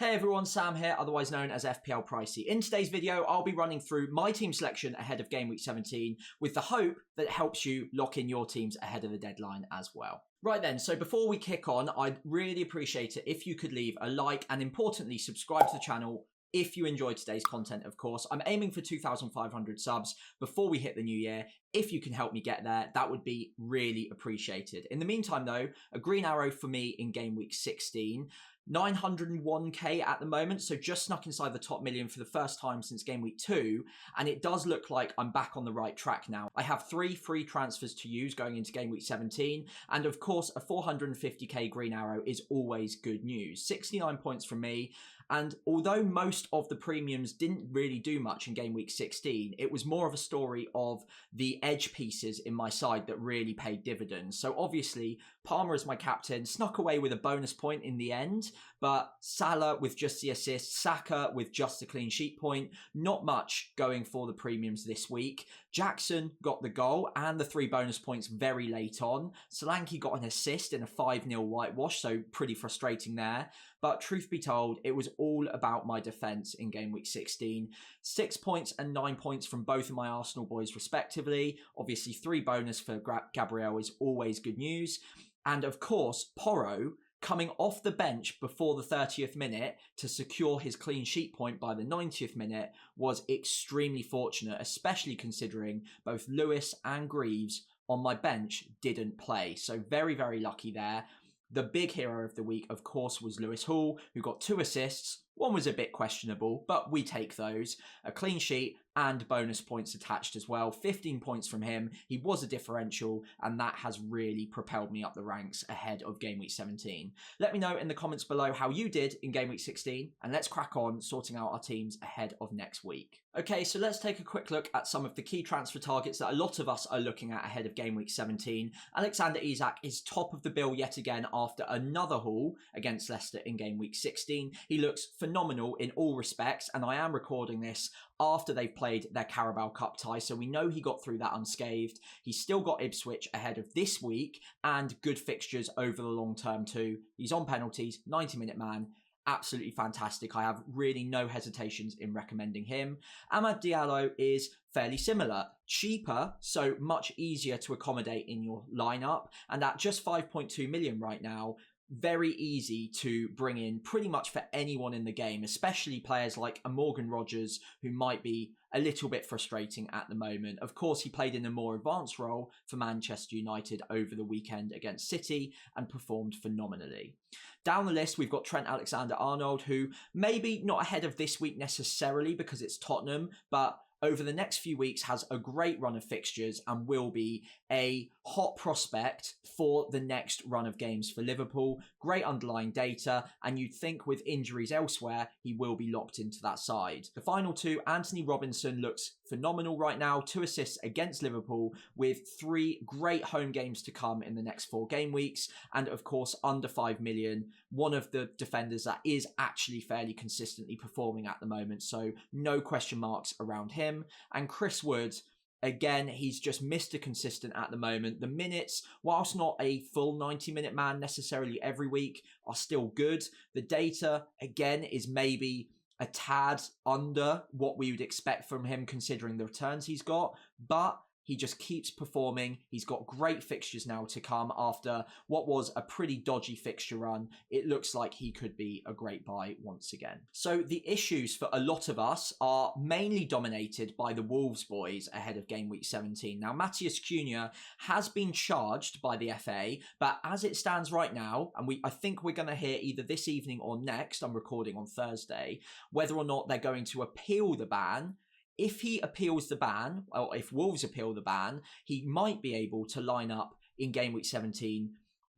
Hey everyone, Sam here, otherwise known as FPL Pricey. In today's video, I'll be running through my team selection ahead of Game Week 17 with the hope that it helps you lock in your teams ahead of the deadline as well. Right then, so before we kick on, I'd really appreciate it if you could leave a like and importantly, subscribe to the channel if you enjoyed today's content, of course. I'm aiming for 2,500 subs before we hit the new year. If you can help me get there, that would be really appreciated. In the meantime, though, a green arrow for me in Game Week 16. 901k at the moment, so just snuck inside the top million for the first time since Game Week 2, and it does look like I'm back on the right track now. I have 3 free transfers to use going into Game Week 17, and of course a 450k green arrow is always good news. 69 points from me, and although most of the premiums didn't really do much in Game Week 16, it was more of a story of the edge pieces in my side that really paid dividends. So obviously, Palmer as my captain snuck away with a bonus point in the end, but Salah with just the assist, Saka with just a clean sheet point, not much going for the premiums this week. Jackson got the goal and the 3 bonus points very late on. Solanke got an assist in a 5-0 whitewash, so pretty frustrating there. But truth be told, it was all about my defence in Game Week 16. 6 points and 9 points from both of my Arsenal boys respectively. Obviously 3 bonus for Gabriel is always good news. And of course, Porro coming off the bench before the 30th minute to secure his clean sheet point by the 90th minute was extremely fortunate, especially considering both Lewis and Greaves on my bench didn't play. So very, very lucky there. The big hero of the week, of course, was Lewis Hall, who got 2 assists. One was a bit questionable, but we take those. A clean sheet and bonus points attached as well. 15 points from him. He was a differential, and that has really propelled me up the ranks ahead of Game Week 17. Let me know in the comments below how you did in Game Week 16, and let's crack on sorting out our teams ahead of next week. Okay, so let's take a quick look at some of the key transfer targets that a lot of us are looking at ahead of Game Week 17. Alexander Isak is top of the bill yet again after another haul against Leicester in Game Week 16. He looks phenomenal in all respects, and I am recording this after they've played their Carabao Cup tie, so we know he got through that unscathed. He's still got Ipswich ahead of this week and good fixtures over the long term too. He's on penalties, 90-minute man. Absolutely fantastic. I have really no hesitations in recommending him. Amad Diallo is fairly similar. Cheaper, so much easier to accommodate in your lineup, and at just 5.2 million right now, very easy to bring in pretty much for anyone in the game, especially players like a Morgan Rogers, who might be a little bit frustrating at the moment. Of course, he played in a more advanced role for Manchester United over the weekend against City and performed phenomenally. Down the list, we've got Trent Alexander-Arnold, who maybe not ahead of this week necessarily because it's Tottenham, but over the next few weeks has a great run of fixtures and will be a hot prospect for the next run of games for Liverpool. Great underlying data, and you'd think with injuries elsewhere, he will be locked into that side. The final 2, Anthony Robinson looks phenomenal right now. 2 assists against Liverpool with 3 great home games to come in the next 4 game weeks. And of course, under 5 million, one of the defenders that is actually fairly consistently performing at the moment. So no question marks around him. And Chris Wood, again, he's just Mr. Consistent at the moment. The minutes, whilst not a full 90-minute man necessarily every week, are still good. The data, again, is maybe a tad under what we would expect from him considering the returns he's got, but he just keeps performing. He's got great fixtures now to come after what was a pretty dodgy fixture run. It looks like he could be a great buy once again. So the issues for a lot of us are mainly dominated by the Wolves boys ahead of Game Week 17. Now, Matheus Cunha has been charged by the FA, but as it stands right now, and I think we're going to hear either this evening or next, I'm recording on Thursday, whether or not they're going to appeal the ban. If he appeals the ban, or if Wolves appeal the ban, he might be able to line up in Game Week 17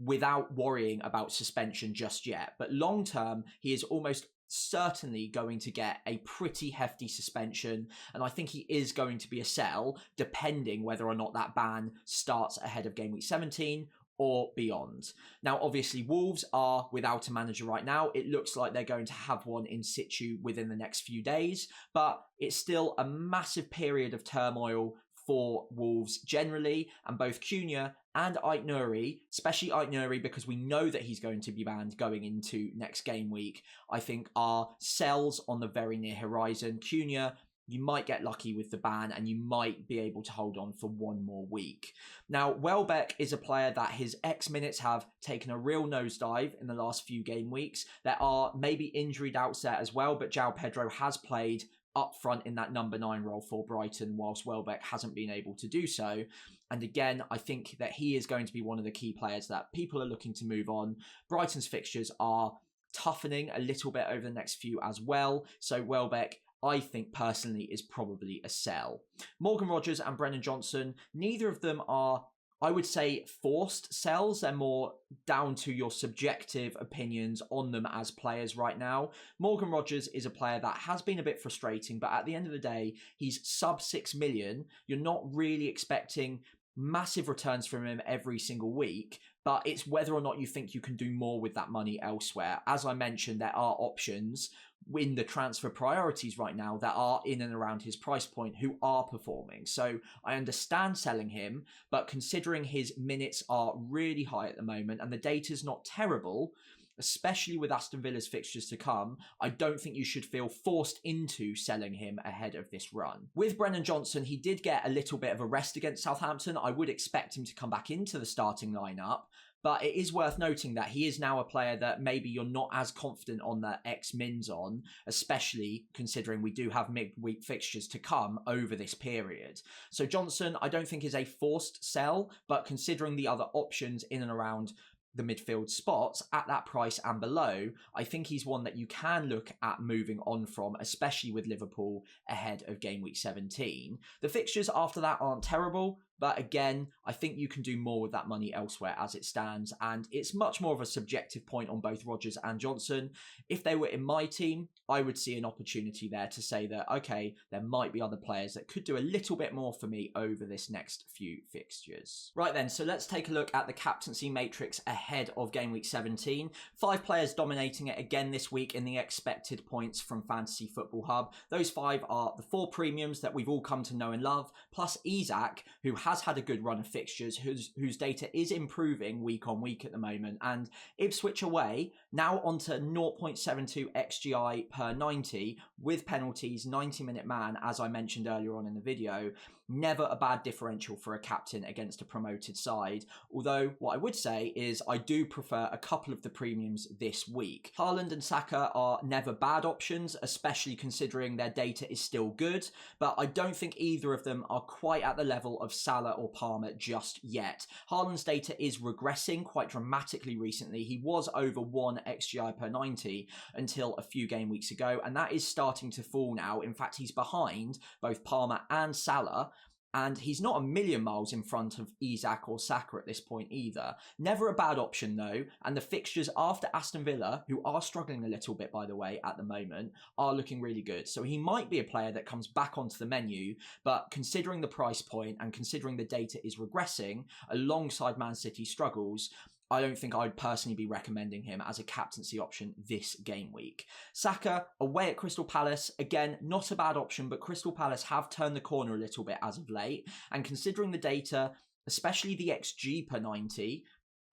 without worrying about suspension just yet. But long term, he is almost certainly going to get a pretty hefty suspension, and I think he is going to be a sell, depending whether or not that ban starts ahead of Game Week 17 or beyond. Now, obviously, Wolves are without a manager right now. It looks like they're going to have one in situ within the next few days, but it's still a massive period of turmoil for Wolves generally, and both Cunha and Ait-Nouri, especially Ait-Nouri because we know that he's going to be banned going into next game week, I think are sells on the very near horizon. Cunha, you might get lucky with the ban and you might be able to hold on for one more week. Now, Welbeck is a player that his X minutes have taken a real nosedive in the last few game weeks. There are maybe injury doubts there as well, but João Pedro has played up front in that number 9 role for Brighton, whilst Welbeck hasn't been able to do so. And again, I think that he is going to be one of the key players that people are looking to move on. Brighton's fixtures are toughening a little bit over the next few as well. So Welbeck, I think personally, is probably a sell. Morgan Rogers and Brennan Johnson, neither of them are, I would say, forced sells. They're more down to your subjective opinions on them as players right now. Morgan Rogers is a player that has been a bit frustrating, but at the end of the day, he's sub 6 million. You're not really expecting massive returns from him every single week, but it's whether or not you think you can do more with that money elsewhere. As I mentioned, there are options in the transfer priorities right now that are in and around his price point who are performing. So I understand selling him, but considering his minutes are really high at the moment and the data's not terrible, especially with Aston Villa's fixtures to come, I don't think you should feel forced into selling him ahead of this run. With Brennan Johnson, he did get a little bit of a rest against Southampton. I would expect him to come back into the starting lineup, but it is worth noting that he is now a player that maybe you're not as confident on the X-Mins on, especially considering we do have midweek fixtures to come over this period. So Johnson, I don't think is a forced sell, but considering the other options in and around the midfield spots at that price and below, I think he's one that you can look at moving on from, especially with Liverpool ahead of game week 17. The fixtures after that aren't terrible, but again, I think you can do more with that money elsewhere as it stands, and it's much more of a subjective point on both Rodgers and Johnson. If they were in my team, I would see an opportunity there to say that, okay, there might be other players that could do a little bit more for me over this next few fixtures. Right then, so let's take a look at the captaincy matrix ahead of game week 17. 5 players dominating it again this week in the expected points from Fantasy Football Hub. Those 5 are the 4 premiums that we've all come to know and love, plus Isak, who has had a good run of fixtures, whose data is improving week on week at the moment, and Ipswich away, now onto 0.72 XGI per 90 with penalties, 90-minute man, as I mentioned earlier on in the video. Never a bad differential for a captain against a promoted side, although what I would say is I do prefer a couple of the premiums this week. Haaland and Saka are never bad options, especially considering their data is still good, but I don't think either of them are quite at the level of Salah or Palmer just yet. Haaland's data is regressing quite dramatically recently. He was over 1 XGI per 90 until a few game weeks ago, and that is starting to fall now. In fact, he's behind both Palmer and Salah, and he's not a million miles in front of Isak or Saka at this point either. Never a bad option though, and the fixtures after Aston Villa, who are struggling a little bit by the way at the moment, are looking really good. So he might be a player that comes back onto the menu, but considering the price point and considering the data is regressing alongside Man City's struggles, I don't think I'd personally be recommending him as a captaincy option this game week. Saka, away at Crystal Palace, again, not a bad option, but Crystal Palace have turned the corner a little bit as of late, and considering the data, especially the XG per 90,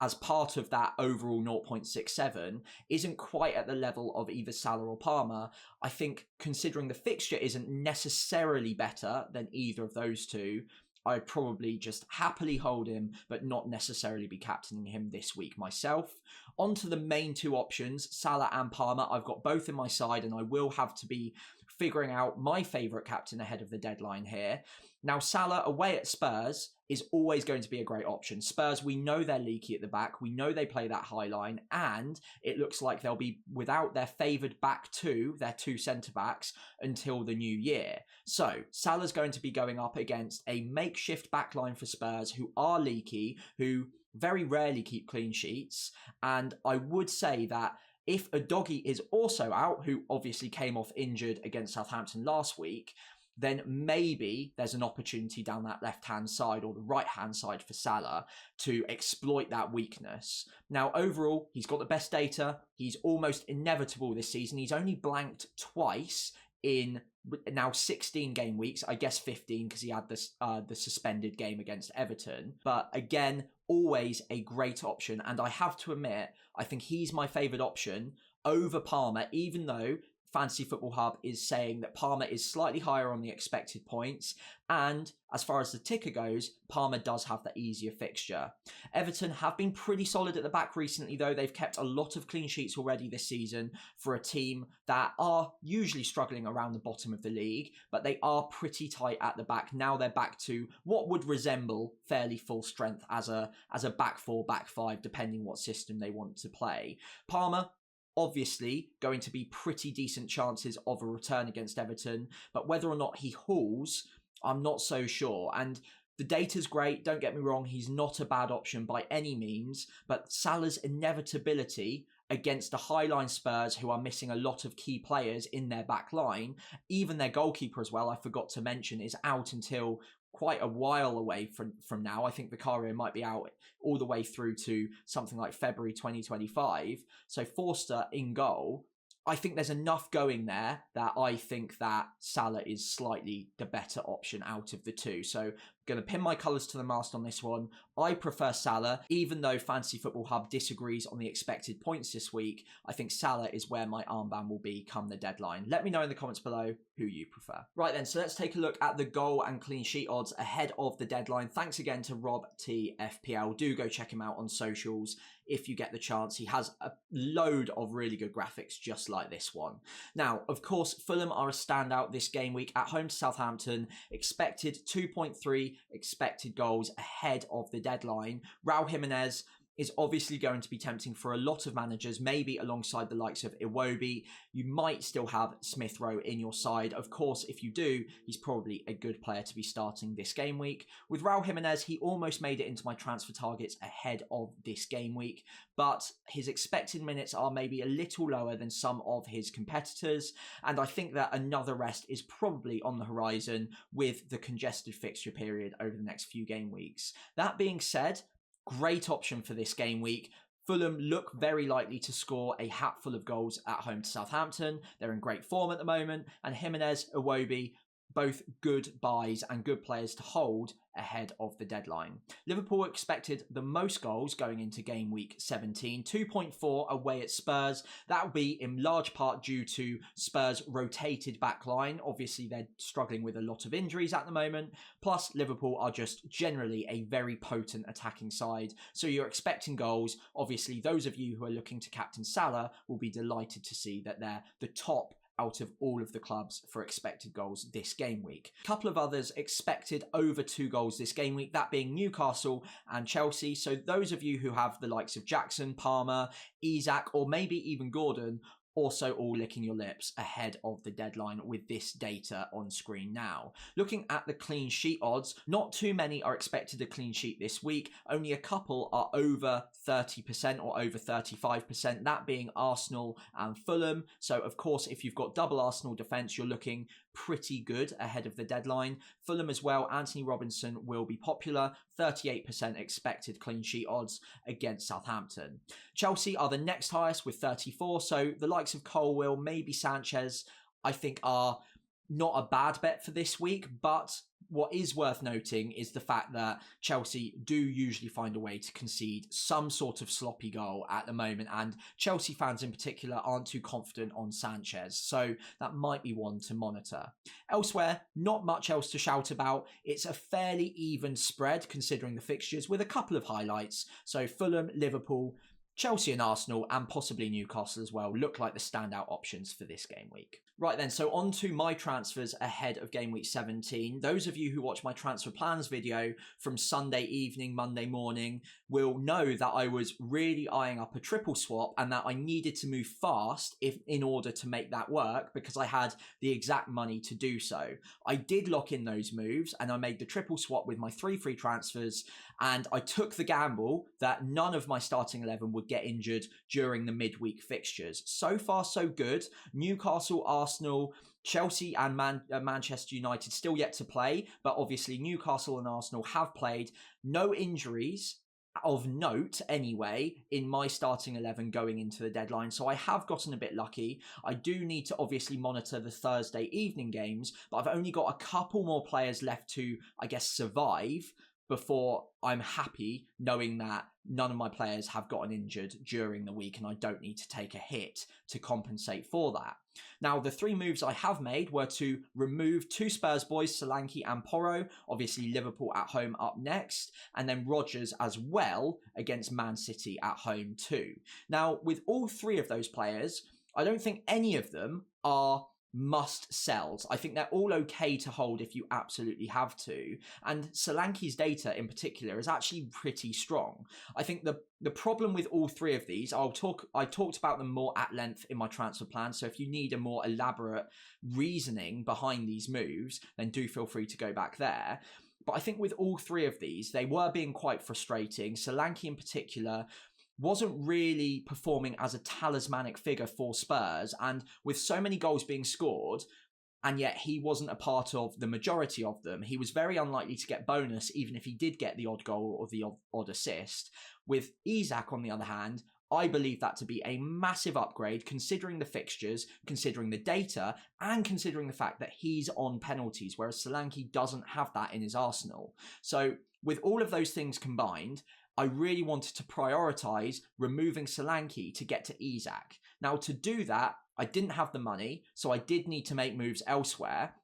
as part of that overall 0.67, isn't quite at the level of either Salah or Palmer. I think considering the fixture isn't necessarily better than either of those two, I'd probably just happily hold him, but not necessarily be captaining him this week myself. On to the main 2 options, Salah and Palmer. I've got both in my side, and I will have to be figuring out my favourite captain ahead of the deadline here. Now, Salah away at Spurs is always going to be a great option. Spurs, we know they're leaky at the back. We know they play that high line, and it looks like they'll be without their favoured back 2, their 2 centre-backs, until the new year. So Salah's going to be going up against a makeshift backline for Spurs who are leaky, who very rarely keep clean sheets, and I would say that if Udogie is also out, who obviously came off injured against Southampton last week, then maybe there's an opportunity down that left-hand side or the right-hand side for Salah to exploit that weakness. Now, overall, he's got the best data. He's almost inevitable this season. He's only blanked twice in now 16 game weeks, I guess 15 because he had this the suspended game against Everton. But again, always a great option, and I have to admit, I think he's my favourite option over Palmer, even though Fantasy Football Hub is saying that Palmer is slightly higher on the expected points, and as far as the ticker goes, Palmer does have the easier fixture. Everton have been pretty solid at the back recently, though. They've kept a lot of clean sheets already this season for a team that are usually struggling around the bottom of the league, but they are pretty tight at the back. Now they're back to what would resemble fairly full strength as a back four, back five, depending what system they want to play. Palmer, obviously going to be pretty decent chances of a return against Everton, but whether or not he hauls, I'm not so sure. And the data's great, don't get me wrong, he's not a bad option by any means, but Salah's inevitability against the Highline Spurs, who are missing a lot of key players in their back line, even their goalkeeper as well, I forgot to mention, is out until quite a while away from now. I think Vicario might be out all the way through to something like February 2025. So Forster in goal, I think there's enough going there that I think that Salah is slightly the better option out of the two. So I'm going to pin my colours to the mast on this one. I prefer Salah, even though Fantasy Football Hub disagrees on the expected points this week. I think Salah is where my armband will be come the deadline. Let me know in the comments below who you prefer. Right then, so let's take a look at the goal and clean sheet odds ahead of the deadline. Thanks again to Rob T FPL. Do go check him out on socials if you get the chance. He has a load of really good graphics just like this one. Now, of course, Fulham are a standout this game week at home to Southampton. Expected 2.3 expected goals ahead of the deadline. Raul Jimenez is obviously going to be tempting for a lot of managers, maybe alongside the likes of Iwobi. You might still have Smith Rowe in your side. Of course, if you do, he's probably a good player to be starting this game week. With Raul Jimenez, he almost made it into my transfer targets ahead of this game week, but his expected minutes are maybe a little lower than some of his competitors, and I think that another rest is probably on the horizon with the congested fixture period over the next few game weeks. That being said, great option for this game week. Fulham look very likely to score a hatful of goals at home to Southampton. They're in great form at the moment, and Jimenez, Iwobi, both good buys and good players to hold ahead of the deadline. Liverpool expected the most goals going into game week 17, 2.4 away at Spurs. That will be in large part due to Spurs' rotated back line. Obviously, they're struggling with a lot of injuries at the moment. Plus, Liverpool are just generally a very potent attacking side. So you're expecting goals. Obviously, those of you who are looking to captain Salah will be delighted to see that they're the top out of all of the clubs for expected goals this game week. A couple of others expected over 2 goals this game week, that being Newcastle and Chelsea. So those of you who have the likes of Jackson, Palmer, Isak, or maybe even Gordon, also all licking your lips ahead of the deadline with this data on screen now. Looking at the clean sheet odds, not too many are expected a clean sheet this week. Only a couple are over 30% or over 35%, that being Arsenal and Fulham. So of course, if you've got double Arsenal defence, you're looking pretty good ahead of the deadline. Fulham as well, Anthony Robinson will be popular, 38% expected clean sheet odds against Southampton. Chelsea are the next highest with 34, so the likes of Colwill, maybe Sanchez, I think are not a bad bet for this week, but what is worth noting is the fact that Chelsea do usually find a way to concede some sort of sloppy goal at the moment, and Chelsea fans in particular aren't too confident on Sanchez, so that might be one to monitor. Elsewhere, not much else to shout about. It's a fairly even spread considering the fixtures, with a couple of highlights. So Fulham, Liverpool, Chelsea and Arsenal, and possibly Newcastle as well, look like the standout options for this game week. Right then, so on to my transfers ahead of game week 17. Those of you who watch my transfer plans video from Sunday evening, Monday morning, will know that I was really eyeing up a triple swap and that I needed to move fast in order to make that work because I had the exact money to do so. I did lock in those moves and I made the triple swap with my 3 free transfers, and I took the gamble that none of my starting 11 would get injured during the midweek fixtures. So far, so good. Newcastle, Arsenal, Chelsea and Manchester United still yet to play, but obviously Newcastle and Arsenal have played. No injuries of note anyway in my starting 11 going into the deadline, so I have gotten a bit lucky. I do need to obviously monitor the Thursday evening games, but I've only got a couple more players left to, I guess, survive before I'm happy knowing that none of my players have gotten injured during the week and I don't need to take a hit to compensate for that. Now, the 3 moves I have made were to remove 2 Spurs boys, Solanke and Porro, obviously Liverpool at home up next, and then Rodgers as well against Man City at home too. Now, with all 3 of those players, I don't think any of them are must sells. I think they're all okay to hold if you absolutely have to. And Solanke's data in particular is actually pretty strong. I think the problem with all 3 of these, I talked about them more at length in my transfer plan. So if you need a more elaborate reasoning behind these moves, then do feel free to go back there. But I think with all 3 of these, they were being quite frustrating. Solanke in particular wasn't really performing as a talismanic figure for Spurs, and with so many goals being scored, and yet he wasn't a part of the majority of them, he was very unlikely to get bonus even if he did get the odd goal or the odd assist. With Isak, on the other hand, I believe that to be a massive upgrade considering the fixtures, considering the data, and considering the fact that he's on penalties, whereas Solanke doesn't have that in his arsenal. So with all of those things combined, I really wanted to prioritise removing Solanke to get to Isak. Now, to do that, I didn't have the money, so I did need to make moves elsewhere.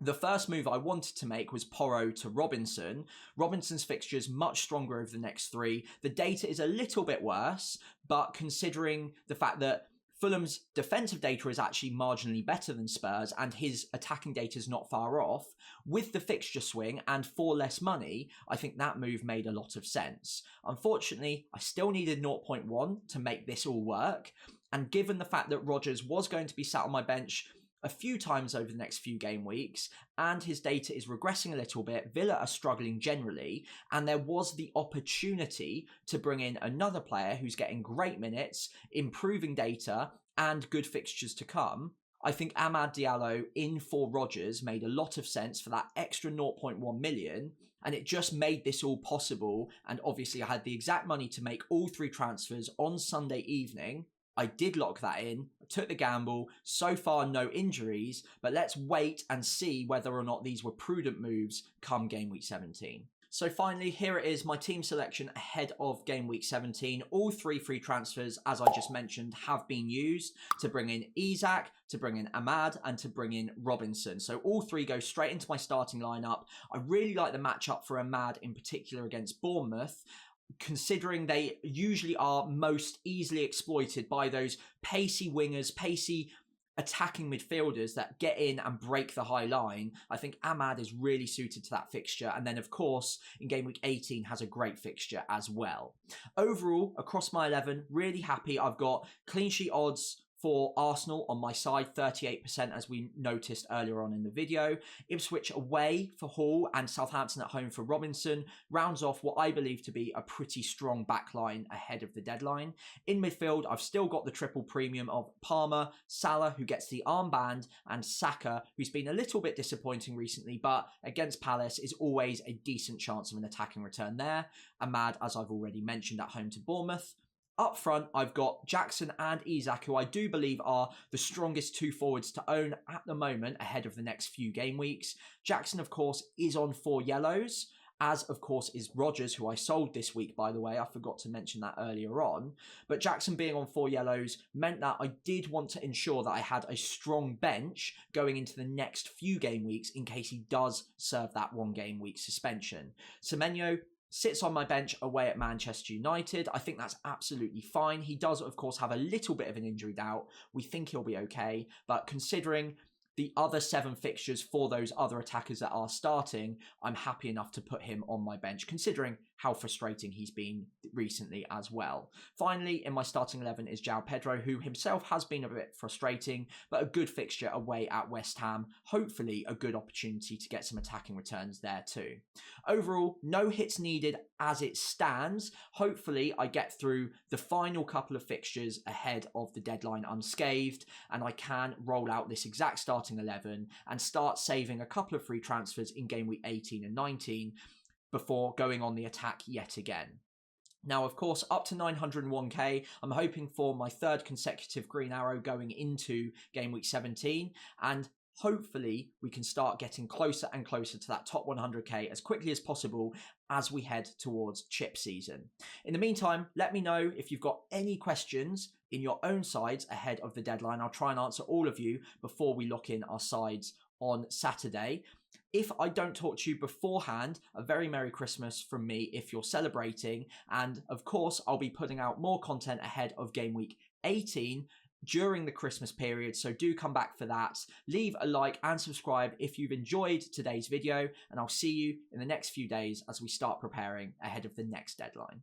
The first move I wanted to make was Porro to Robinson. Robinson's fixtures much stronger over the next 3. The data is a little bit worse, but considering the fact that Fulham's defensive data is actually marginally better than Spurs and his attacking data is not far off, with the fixture swing and for less money, I think that move made a lot of sense. Unfortunately, I still needed 0.1 to make this all work, and given the fact that Rodgers was going to be sat on my bench a few times over the next few game weeks, and his data is regressing a little bit, Villa are struggling generally, and there was the opportunity to bring in another player who's getting great minutes, improving data, and good fixtures to come. I think Amad Diallo in for Rodgers made a lot of sense for that extra 0.1 million, and it just made this all possible, and obviously I had the exact money to make all 3 transfers on Sunday evening. I did lock that in, I took the gamble, so far no injuries, but let's wait and see whether or not these were prudent moves come game week 17. So finally, here it is, my team selection ahead of game week 17. All 3 free transfers, as I just mentioned, have been used to bring in Isak, to bring in Amad, and to bring in Robinson. So all 3 go straight into my starting lineup. I really like the matchup for Amad in particular against Bournemouth, considering they usually are most easily exploited by those pacey wingers, pacey attacking midfielders that get in and break the high line. I think Amad is really suited to that fixture, and then of course in game week 18 has a great fixture as well. Overall, across my 11, really happy. I've got clean sheet odds for Arsenal on my side, 38% as we noticed earlier on in the video. Ipswich away for Hall and Southampton at home for Robinson rounds off what I believe to be a pretty strong backline ahead of the deadline. In midfield, I've still got the triple premium of Palmer, Salah, who gets the armband, and Saka, who's been a little bit disappointing recently, but against Palace is always a decent chance of an attacking return there. Amad, as I've already mentioned, at home to Bournemouth. Up front, I've got Jackson and Isak, who I do believe are the strongest 2 forwards to own at the moment ahead of the next few game weeks. Jackson, of course, is on 4 yellows, as of course is Rodgers, who I sold this week, by the way. I forgot to mention that earlier on. But Jackson being on 4 yellows meant that I did want to ensure that I had a strong bench going into the next few game weeks in case he does serve that 1 game week suspension. Semenyo sits on my bench away at Manchester United. I think that's absolutely fine. He does, of course, have a little bit of an injury doubt. We think he'll be okay. But considering the other 7 fixtures for those other attackers that are starting, I'm happy enough to put him on my bench, considering how frustrating he's been recently as well. Finally, in my starting 11 is João Pedro, who himself has been a bit frustrating, but a good fixture away at West Ham. Hopefully a good opportunity to get some attacking returns there too. Overall, no hits needed as it stands. Hopefully I get through the final couple of fixtures ahead of the deadline unscathed, and I can roll out this exact starting 11 and start saving a couple of free transfers in game week 18 and 19 before going on the attack yet again. Now, of course, up to 901k, I'm hoping for my third consecutive green arrow going into game week 17, and hopefully we can start getting closer and closer to that top 100k as quickly as possible as we head towards chip season. In the meantime, let me know if you've got any questions in your own sides ahead of the deadline. I'll try and answer all of you before we lock in our sides on Saturday. If I don't talk to you beforehand, a very Merry Christmas from me if you're celebrating. And of course, I'll be putting out more content ahead of game week 18 during the Christmas period, so do come back for that. Leave a like and subscribe if you've enjoyed today's video, and I'll see you in the next few days as we start preparing ahead of the next deadline.